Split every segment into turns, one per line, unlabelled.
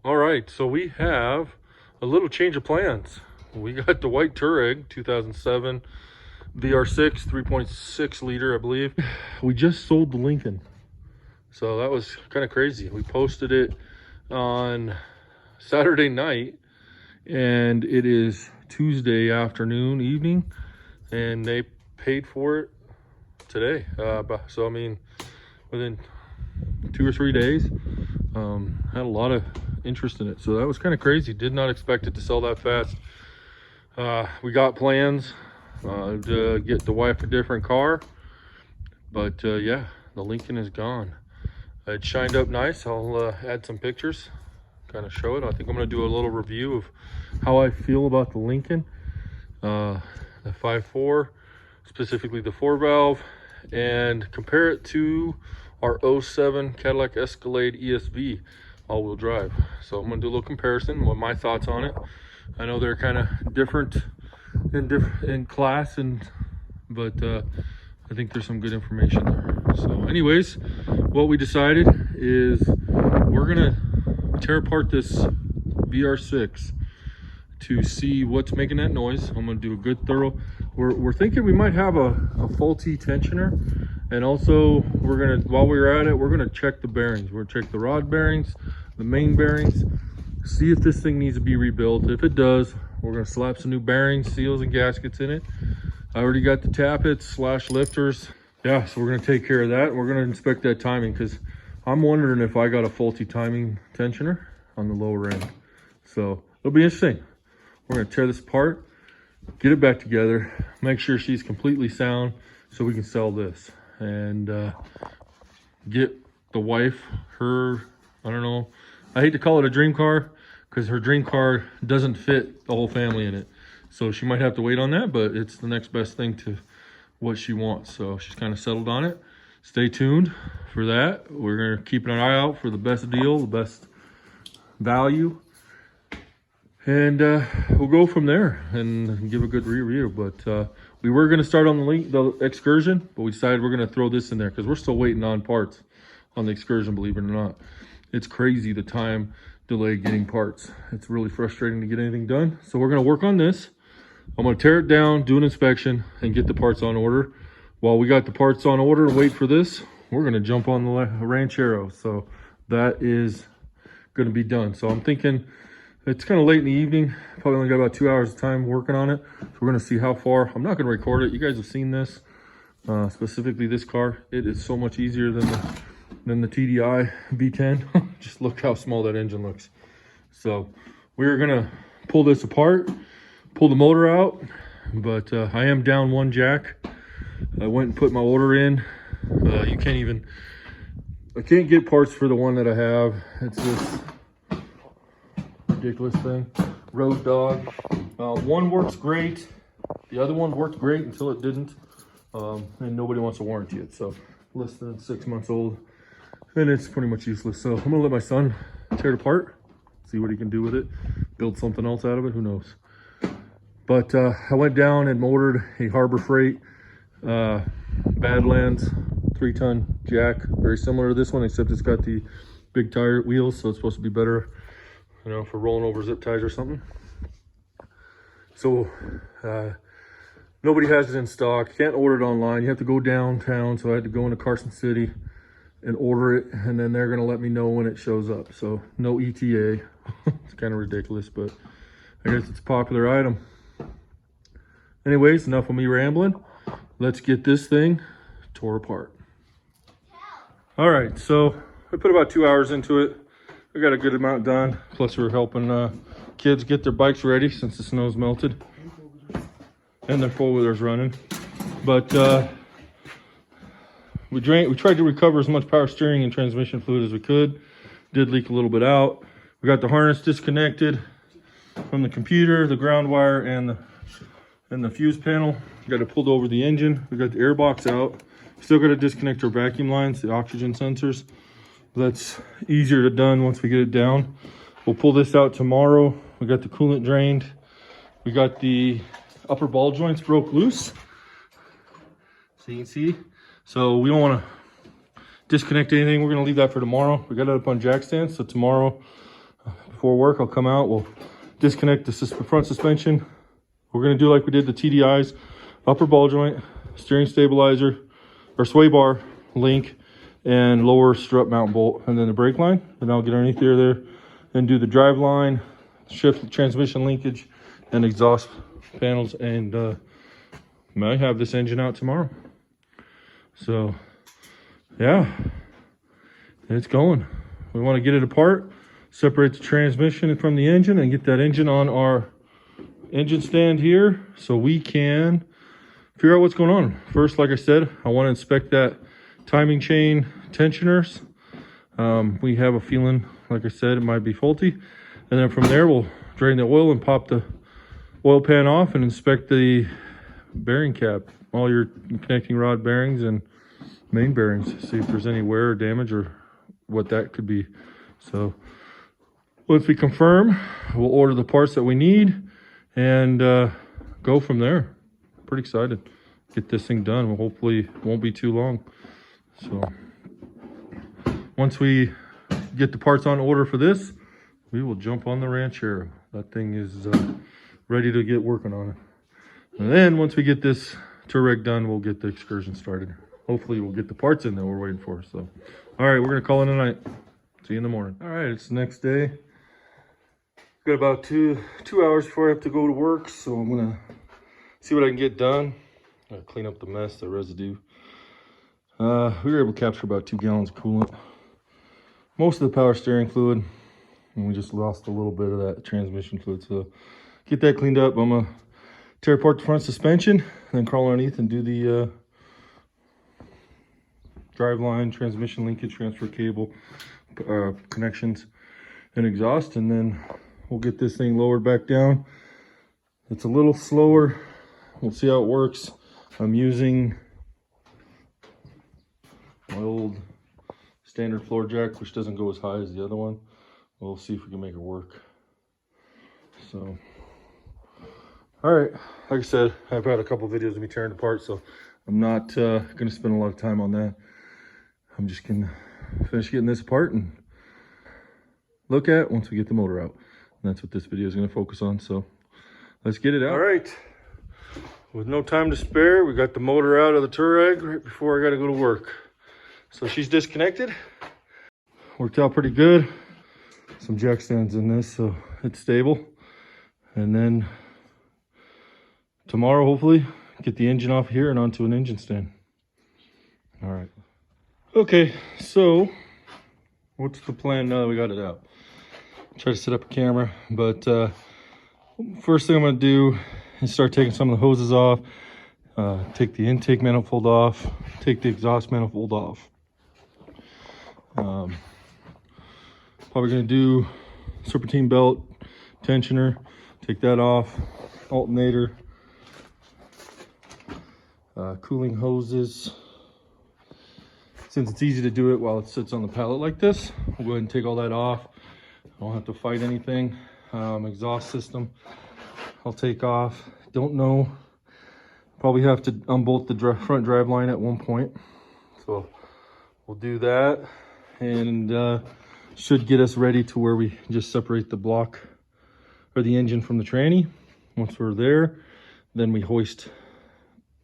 All right, so we have a little change of plans. We got the white Touareg 2007 VR6 3.6 liter, I believe. We just sold the Lincoln, so that was kind of crazy. We posted it on Saturday night, and it is Tuesday afternoon, evening, and they paid for it today. So I mean, within 2 or 3 days, had a lot of interest in it, so that was kind of crazy. Did not expect it to sell that fast. We got plans to get the wife a different car, but yeah, the Lincoln is gone. It shined up nice. I'll add some pictures, kind of show it. I think I'm going to do a little review of how I feel about the Lincoln, the 5.4, specifically the 4-valve, and compare it to our '07 Cadillac Escalade ESV all-wheel drive. So I'm going to do a little comparison, what my thoughts on it. I know they're kind of different in class, but I think there's some good information there. So anyways, what we decided is we're gonna tear apart this VR6 to see what's making that noise. I'm gonna do a good thorough. We're thinking we might have a faulty tensioner, and also we're gonna, while we're at it, we're gonna check the bearings. We're gonna check the rod bearings, the main bearings, see if this thing needs to be rebuilt. If it does, we're gonna slap some new bearings, seals, and gaskets in it. I already got the tappets / lifters. Yeah, so we're gonna take care of that. We're gonna inspect that timing, because I'm wondering if I got a faulty timing tensioner on the lower end. So it'll be interesting. We're gonna tear this apart, get it back together, make sure she's completely sound so we can sell this, and get the wife her, I don't know, I hate to call it a dream car, because her dream car doesn't fit the whole family in it. So she might have to wait on that, but it's the next best thing to what she wants. So she's kind of settled on it. Stay tuned for that. We're going to keep an eye out for the best deal, the best value. And we'll go from there and give a good review. But we were going to start on the Excursion, but we decided we're going to throw this in there because we're still waiting on parts on the Excursion, believe it or not. It's crazy the time delay getting parts. It's really frustrating to get anything done. So we're going to work on this. I'm going to tear it down, do an inspection, and get the parts on order. While we got the parts on order and wait for this, we're going to jump on the Ranchero. So that is going to be done. So I'm thinking it's kind of late in the evening. Probably only got about 2 hours of time working on it. So we're going to see how far. I'm not going to record it. You guys have seen this, specifically this car. It is so much easier than the TDI V10. Just look how small that engine looks. So we're going to pull this apart, pull the motor out, but I am down one jack. I went and put my order in. I can't get parts for the one that I have. It's this ridiculous thing, Road Dog. One works great, the other one worked great until it didn't, and nobody wants to warranty it. So less than 6 months old, and it's pretty much useless. So I'm gonna let my son tear it apart, see what he can do with it, build something else out of it, who knows. But I went down and ordered a Harbor Freight Badlands 3-ton jack, very similar to this one, except it's got the big tire wheels, so it's supposed to be better, you know, for rolling over zip ties or something. So nobody has it in stock. You can't order it online. You have to go downtown, so I had to go into Carson City and order it, and then they're gonna let me know when it shows up. So no ETA. It's kind of ridiculous, but I guess it's a popular item. Anyways, enough of me rambling. Let's get this thing tore apart. All right, so I put about 2 hours into it. We got a good amount done. Plus we're helping kids get their bikes ready since the snow's melted. And their four-wheeler's running. But we tried to recover as much power steering and transmission fluid as we could. Did leak a little bit out. We got the harness disconnected from the computer, the ground wire, and the fuse panel. Got it pulled over the engine. We got the air box out. Still got to disconnect our vacuum lines, the oxygen sensors. That's easier done once we get it down. We'll pull this out tomorrow. We got the coolant drained. We got the upper ball joints broke loose, so you can see. So we don't want to disconnect anything. We're going to leave that for tomorrow. We got it up on jack stands, so tomorrow before work, I'll come out, we'll disconnect the front suspension. We're gonna do like we did the TDIs, upper ball joint, steering stabilizer, or sway bar link, and lower strut mount bolt, and then the brake line. And I'll get underneath there and do the drive line, shift transmission linkage, and exhaust panels, and might have this engine out tomorrow. So yeah, it's going. We want to get it apart, separate the transmission from the engine, and get that engine on our engine stand here so we can figure out what's going on. First, like I said, I want to inspect that timing chain tensioners. We have a feeling, like I said, it might be faulty. And then from there, we'll drain the oil and pop the oil pan off and inspect the bearing cap, all your connecting rod bearings and main bearings, see if there's any wear or damage or what that could be. So once we confirm, we'll order the parts that we need and go from there. Pretty excited. Get this thing done. Well, hopefully it won't be too long. So once we get the parts on order for this, we will jump on the Ranchero. That thing is ready to get working on it. And then once we get this Touareg done, we'll get the excursion started. Hopefully we'll get the parts in that we're waiting for. So, all right, we're gonna call it a night. See you in the morning. All right, it's the next day. Got about two hours before I have to go to work, so I'm gonna see what I can get done. Gotta clean up the mess, the residue. We were able to capture about 2 gallons of coolant, most of the power steering fluid, and we just lost a little bit of that transmission fluid. So get that cleaned up. I'm gonna tear apart the front suspension, and then crawl underneath and do the drive line, transmission linkage, transfer cable connections, and exhaust, and then we'll get this thing lowered back down. It's a little slower. We'll see how it works. I'm using my old standard floor jack, which doesn't go as high as the other one. We'll see if we can make it work. So, all right, like I said, I've had a couple videos of me tearing it apart, so I'm not gonna spend a lot of time on that. I'm just gonna finish getting this apart and look at once we get the motor out. And that's what this video is gonna focus on, so let's get it out. All right, with no time to spare, we got the motor out of the Touareg right before I gotta go to work. So she's disconnected. Worked out pretty good. Some jack stands in this, so it's stable. And then tomorrow, hopefully, get the engine off here and onto an engine stand. All right. Okay, so what's the plan now that we got it out? Try to set up a camera, but first thing I'm gonna do is start taking some of the hoses off, take the intake manifold off, take the exhaust manifold off. Probably gonna do serpentine belt, tensioner, take that off, alternator, cooling hoses. Since it's easy to do it while it sits on the pallet like this, we'll go ahead and take all that off. I don't have to fight anything. Exhaust system, I'll take off. Don't know, probably have to unbolt the front drive line at one point. So we'll do that, and should get us ready to where we just separate the block or the engine from the tranny. Once we're there, then we hoist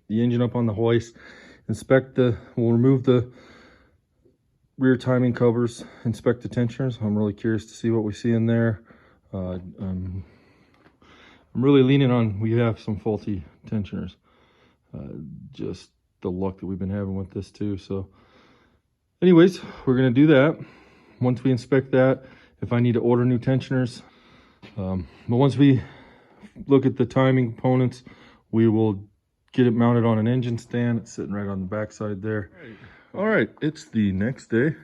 the engine up on the hoist, we'll remove the rear timing covers, inspect the tensioners. I'm really curious to see what we see in there. I'm really leaning on, we have some faulty tensioners. Just the luck that we've been having with this too. So anyways, we're gonna do that. Once we inspect that, if I need to order new tensioners, but once we look at the timing components, we will get it mounted on an engine stand. It's sitting right on the back side there. All right, it's the next day.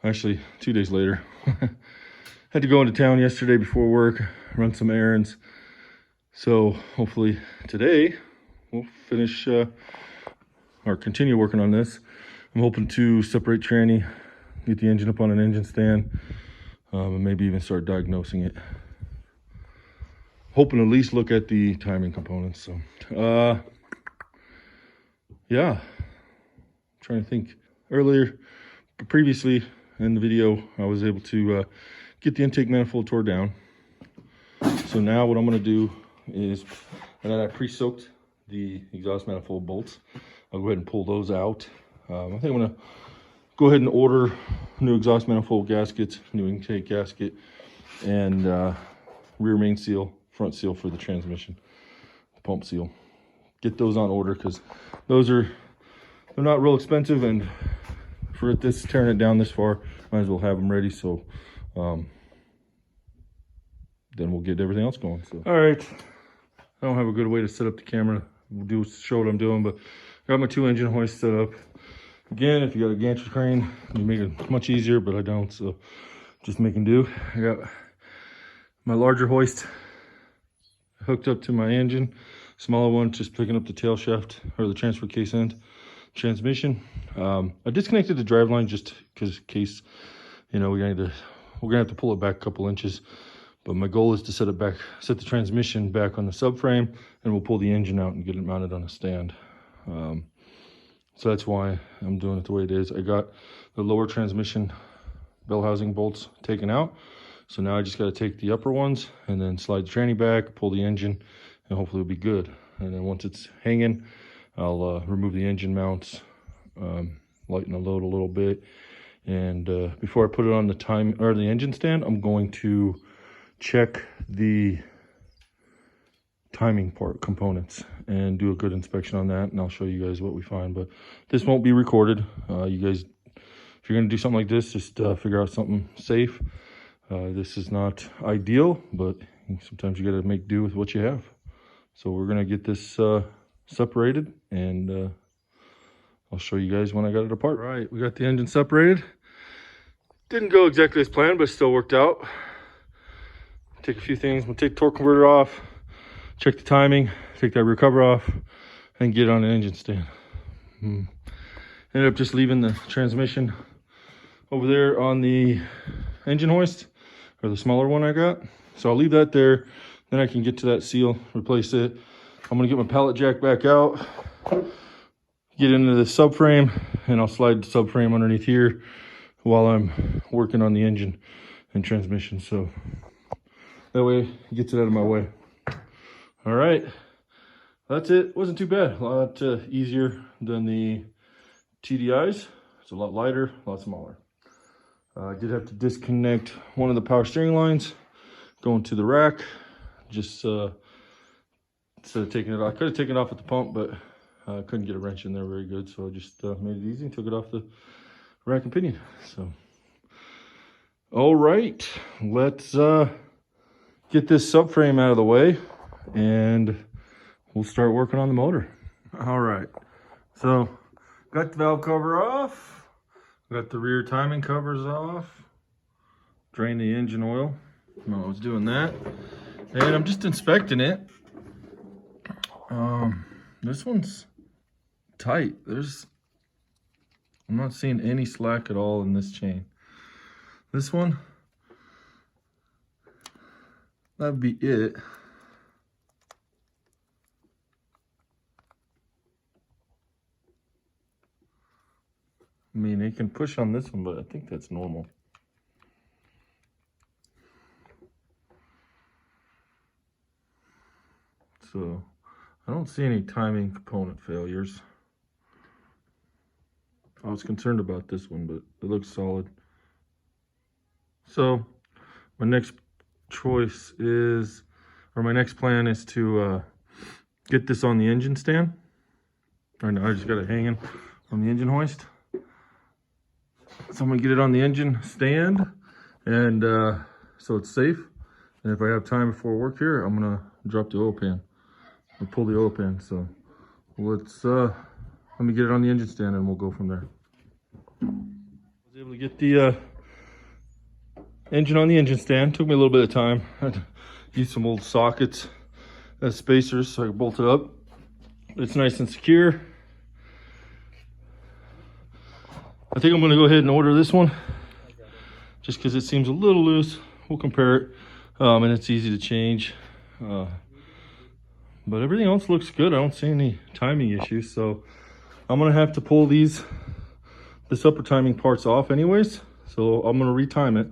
Actually, 2 days later. Had to go into town yesterday before work, run some errands. So hopefully today we'll finish or continue working on this. I'm hoping to separate tranny, get the engine up on an engine stand, and maybe even start diagnosing it. Hoping to at least look at the timing components. So yeah, trying to think. Previously in the video, I was able to get the intake manifold tore down. So now what I'm going to do is, and then I pre-soaked the exhaust manifold bolts. I'll go ahead and pull those out. I think I'm going to go ahead and order new exhaust manifold gaskets, new intake gasket, and rear main seal, front seal for the transmission, pump seal. Get those on order because they're not real expensive, and for this tearing it down this far, might as well have them ready. So then we'll get everything else going. So all right, I don't have a good way to set up the camera. We'll show what I'm doing, but I got my 2 engine hoists set up. Again, if you got a gantry crane, you make it much easier, but I don't, so just making do. I got my larger hoist hooked up to my engine, smaller one just picking up the tail shaft or the transfer case end transmission. I disconnected the drive line just because in case, you know, we're gonna have to pull it back a couple inches. But my goal is to set the transmission back on the subframe, and we'll pull the engine out and get it mounted on a stand. So that's why I'm doing it the way it is. I got the lower transmission bell housing bolts taken out. So now I just got to take the upper ones and then slide the tranny back, pull the engine, and hopefully it'll be good. And then once it's hanging, I'll remove the engine mounts, lighten the load a little bit. And before I put it on the engine stand, I'm going to check the timing components and do a good inspection on that, and I'll show you guys what we find. But this won't be recorded. You guys, if you're gonna do something like this, just figure out something safe. This is not ideal, but sometimes you gotta make do with what you have. So we're gonna get this separated, and I'll show you guys when I got it apart. All right, we got the engine separated. Didn't go exactly as planned, but still worked out. Take a few things. We'll take the torque converter off, check the timing, take that rear cover off, and get it on an engine stand. Ended up just leaving the transmission over there on the engine hoist, or the smaller one I got. So I'll leave that there. Then I can get to that seal, replace it. I'm gonna get my pallet jack back out, get into the subframe, and I'll slide the subframe underneath here while I'm working on the engine and transmission. So that way it gets it out of my way. All right, that's it. Wasn't too bad. A lot easier than the TDIs. It's a lot lighter, a lot smaller. I did have to disconnect one of the power steering lines going to the rack. Just instead of taking it off, I could have taken it off at the pump, but I couldn't get a wrench in there very good. So I just made it easy and took it off the rack and pinion. So, all right, let's get this subframe out of the way, and we'll start working on the motor. All right, so got the valve cover off, got the rear timing covers off, drain the engine oil. I was doing that, and I'm just inspecting it. This one's tight. I'm not seeing any slack at all in this chain. This one, that'd be it. I mean, it can push on this one, but I think that's normal. So I don't see any timing component failures. I was concerned about this one, but it looks solid. So my next choice is, or my next plan is to get this on the engine stand. Right now I just got it hanging on the engine hoist. So I'm gonna get it on the engine stand, and so it's safe. And if I have time before work here, I'm gonna drop the oil pan and pull the oil pan. So let me get it on the engine stand, and we'll go from there. I was able to get the engine on the engine stand. Took me a little bit of time. I had to use some old sockets as spacers so I could bolt it up. It's nice and secure. I think I'm going to go ahead and order this one just because it seems a little loose. We'll compare it, and it's easy to change. But everything else looks good. I don't see any timing issues, so I'm going to have to pull this upper timing parts off anyways. So I'm going to retime it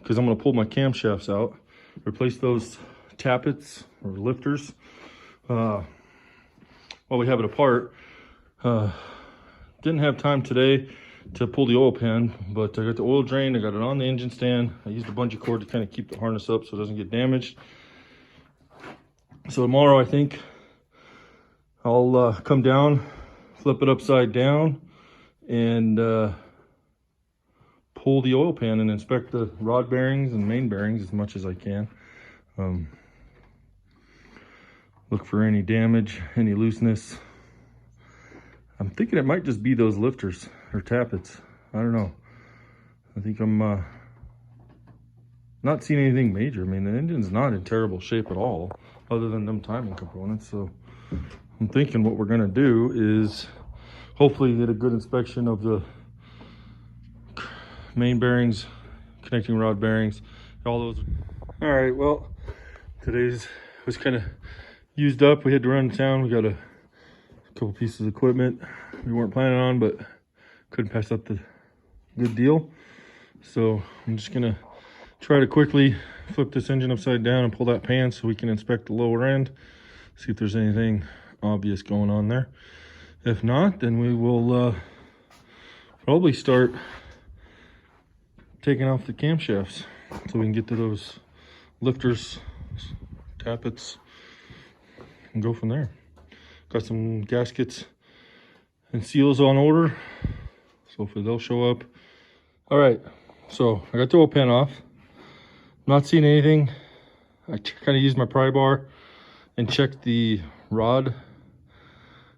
because I'm going to pull my camshafts out, replace those tappets or lifters while we have it apart. Didn't have time today to pull the oil pan, but I got the oil drain, I got it on the engine stand. I used a bungee cord to kind of keep the harness up so it doesn't get damaged. So tomorrow I think I'll come down, flip it upside down, and pull the oil pan and inspect the rod bearings and main bearings as much as I can. Look for any damage, any looseness. I'm thinking it might just be those lifters or tappets. I don't know. I think I'm not seeing anything major. I mean, the engine's not in terrible shape at all, other than them timing components. So I'm thinking what we're gonna do is hopefully get a good inspection of the main bearings, connecting rod bearings, all those. All right, well, today's was kind of used up. We had to run to town. We got a couple pieces of equipment we weren't planning on, but couldn't pass up the good deal. So I'm just gonna try to quickly flip this engine upside down and pull that pan so we can inspect the lower end, see if there's anything obvious going on there. If not, then we will probably start taking off the camshafts so we can get to those lifters, tappets, and go from there. Got some gaskets and seals on order, so hopefully they'll show up. All right, so I got the oil pan off. Not seeing anything. I kind of used my pry bar and checked the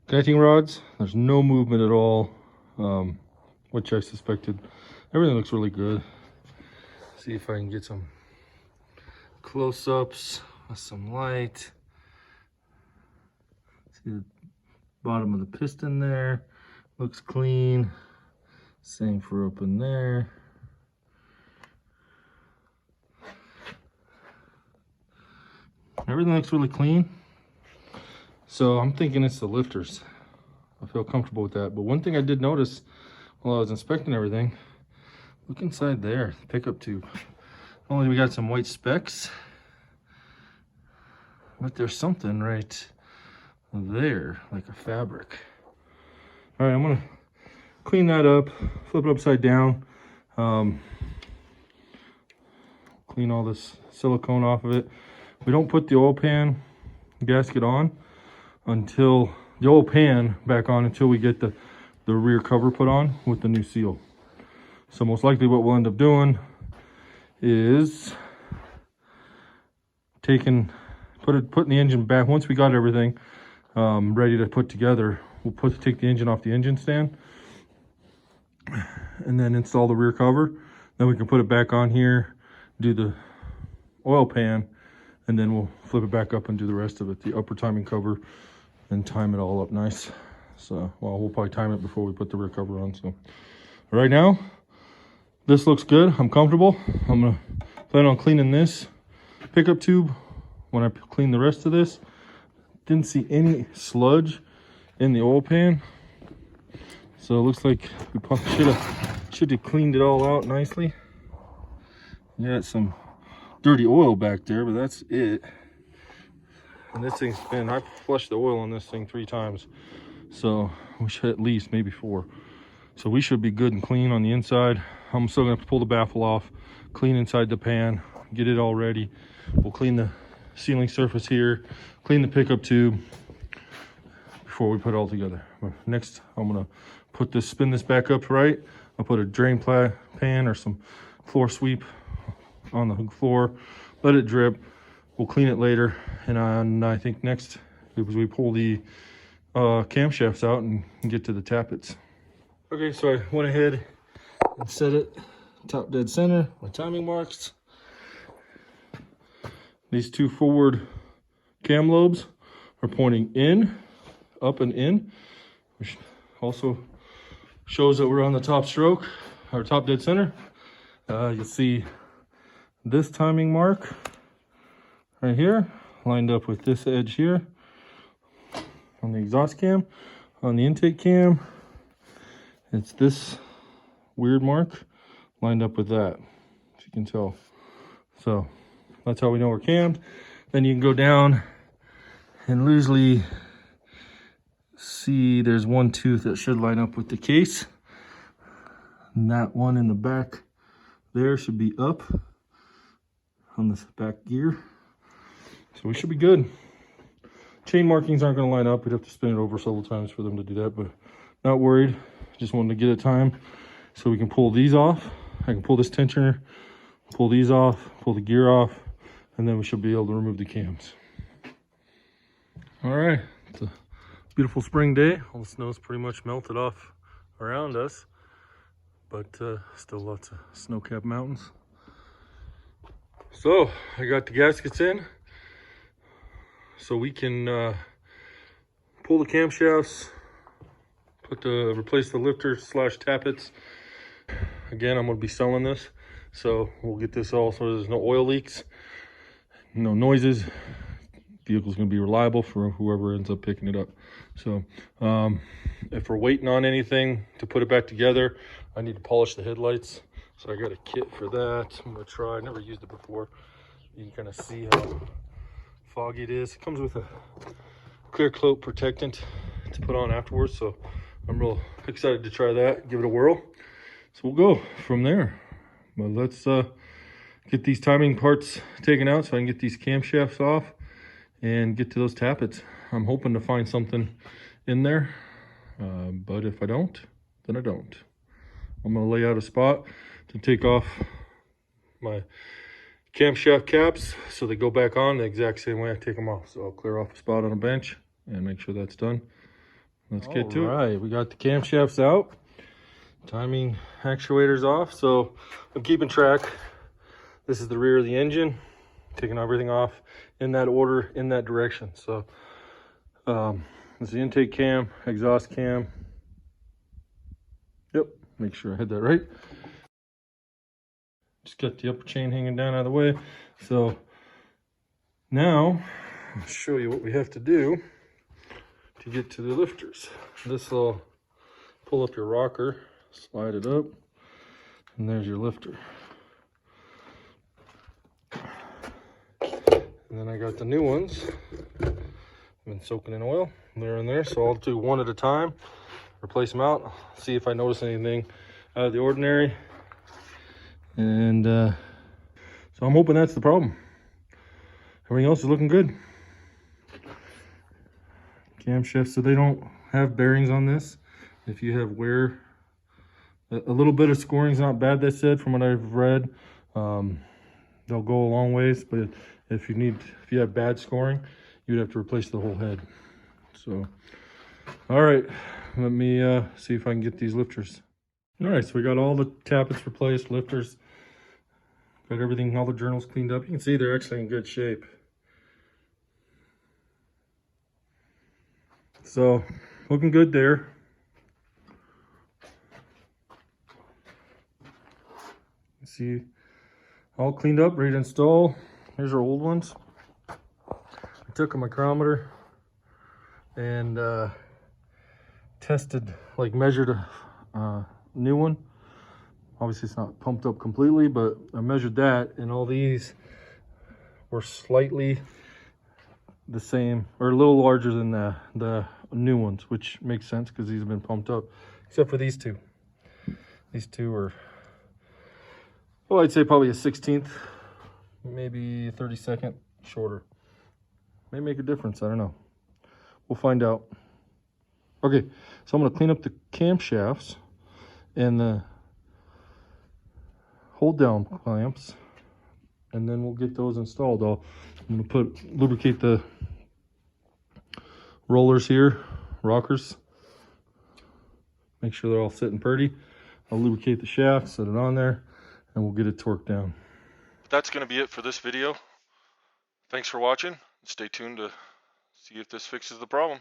connecting rods. There's no movement at all, which I suspected. Everything looks really good. See if I can get some close-ups with some light. See the bottom of the piston there. Looks clean. Same for up in there. Everything looks really clean. So I'm thinking it's the lifters. I feel comfortable with that. But one thing I did notice while I was inspecting everything, look inside there, the pickup tube. Only we got some white specks, but there's something right there, like a fabric. All right, I'm gonna clean that up, flip it upside down, clean all this silicone off of it. We don't put the oil pan gasket on until the oil pan back on until we get the rear cover put on with the new seal. So most likely what we'll end up doing is putting the engine back. Once we got everything ready to put together, we'll take the engine off the engine stand and then install the rear cover. Then we can put it back on here, do the oil pan, and then we'll flip it back up and do the rest of it, the upper timing cover, and time it all up nice. So, well, we'll probably time it before we put the rear cover on. So right now, this looks good. I'm comfortable. I'm gonna plan on cleaning this pickup tube when I clean the rest of this. Didn't see any sludge in the oil pan, so it looks like we probably should have cleaned it all out nicely. Got some dirty oil back there, but that's it. And this thing's been, I flushed the oil on this thing 3 times, so we should at least maybe 4. So we should be good and clean on the inside. I'm still gonna pull the baffle off, clean inside the pan, get it all ready. We'll clean the sealing surface here, clean the pickup tube before we put it all together. Next, I'm gonna spin this back up right. I'll put a drain pan or some floor sweep on the floor, let it drip. We'll clean it later, and I think next is we pull the camshafts out and get to the tappets. Okay, so I went ahead and set it top dead center, my timing marks. These 2 forward cam lobes are pointing in, up and in, which also shows that we're on the top stroke, or top dead center. You'll see this timing mark right here, lined up with this edge here on the exhaust cam. On the intake cam, it's this weird mark lined up with that, if you can tell. So that's how we know we're cammed. Then you can go down and loosely see there's one tooth that should line up with the case. And that one in the back there should be up on this back gear. So we should be good. Chain markings aren't going to line up. We'd have to spin it over several times for them to do that, but not worried. Just wanted to get it time so we can pull these off. I can pull this tensioner, pull these off, pull the gear off, and then we should be able to remove the cams. All right, it's a beautiful spring day. All the snow's pretty much melted off around us, but still lots of snow-capped mountains. So I got the gaskets in, so we can pull the camshafts, replace the lifter slash tappets. Again, I'm going to be selling this, so we'll get this all so there's no oil leaks, no noises. Vehicle's going to be reliable for whoever ends up picking it up. So if we're waiting on anything to put it back together, I need to polish the headlights. So I got a kit for that. I'm going to try. I never used it before. You can kind of see how foggy it is. It comes with a clear coat protectant to put on afterwards. So I'm real excited to try that, give it a whirl. So we'll go from there. But let's get these timing parts taken out so I can get these camshafts off and get to those tappets. I'm hoping to find something in there, but if I don't, then I don't. I'm going to lay out a spot to take off my camshaft caps so they go back on the exact same way I take them off. So I'll clear off a spot on a bench and make sure that's done. Let's get to it. All right, we got the camshafts out, timing actuators off. So I'm keeping track. This is the rear of the engine, taking everything off in that order, in that direction. So this is the intake cam, exhaust cam. Yep, make sure I had that right. Just got the upper chain hanging down out of the way. So now I'll show you what we have to do to get to the lifters. This will pull up your rocker, slide it up, and there's your lifter. And then I got the new ones. I've been soaking in oil. They're in there, so I'll do one at a time, replace them out, see if I notice anything out of the ordinary. And so I'm hoping that's the problem. Everything else is looking good. Camshafts, so they don't have bearings on this. If you have wear, a little bit of scoring is not bad, they said, from what I've read. They'll go a long ways, but if you have bad scoring, you'd have to replace the whole head. So, all right, let me see if I can get these lifters. All right, so we got all the tappets replaced, lifters, got everything, all the journals cleaned up. You can see they're actually in good shape. So, looking good there. See, all cleaned up, ready to install. Here's our old ones. I took a micrometer and tested, like measured a new one. Obviously it's not pumped up completely, but I measured that, and all these were slightly the same, or a little larger than the new ones, which makes sense because these have been pumped up, except for these two. These two are, well, I'd say probably a 16th, maybe 32nd shorter. May make a difference, I don't know. We'll find out. Okay, so I'm going to clean up the camshafts and the hold down clamps, and then we'll get those installed. I'm going to lubricate the rollers here, rockers, make sure they're all sitting pretty. I'll lubricate the shaft, set it on there, and we'll get it torqued down. That's going to be it for this video. Thanks for watching. Stay tuned to see if this fixes the problem.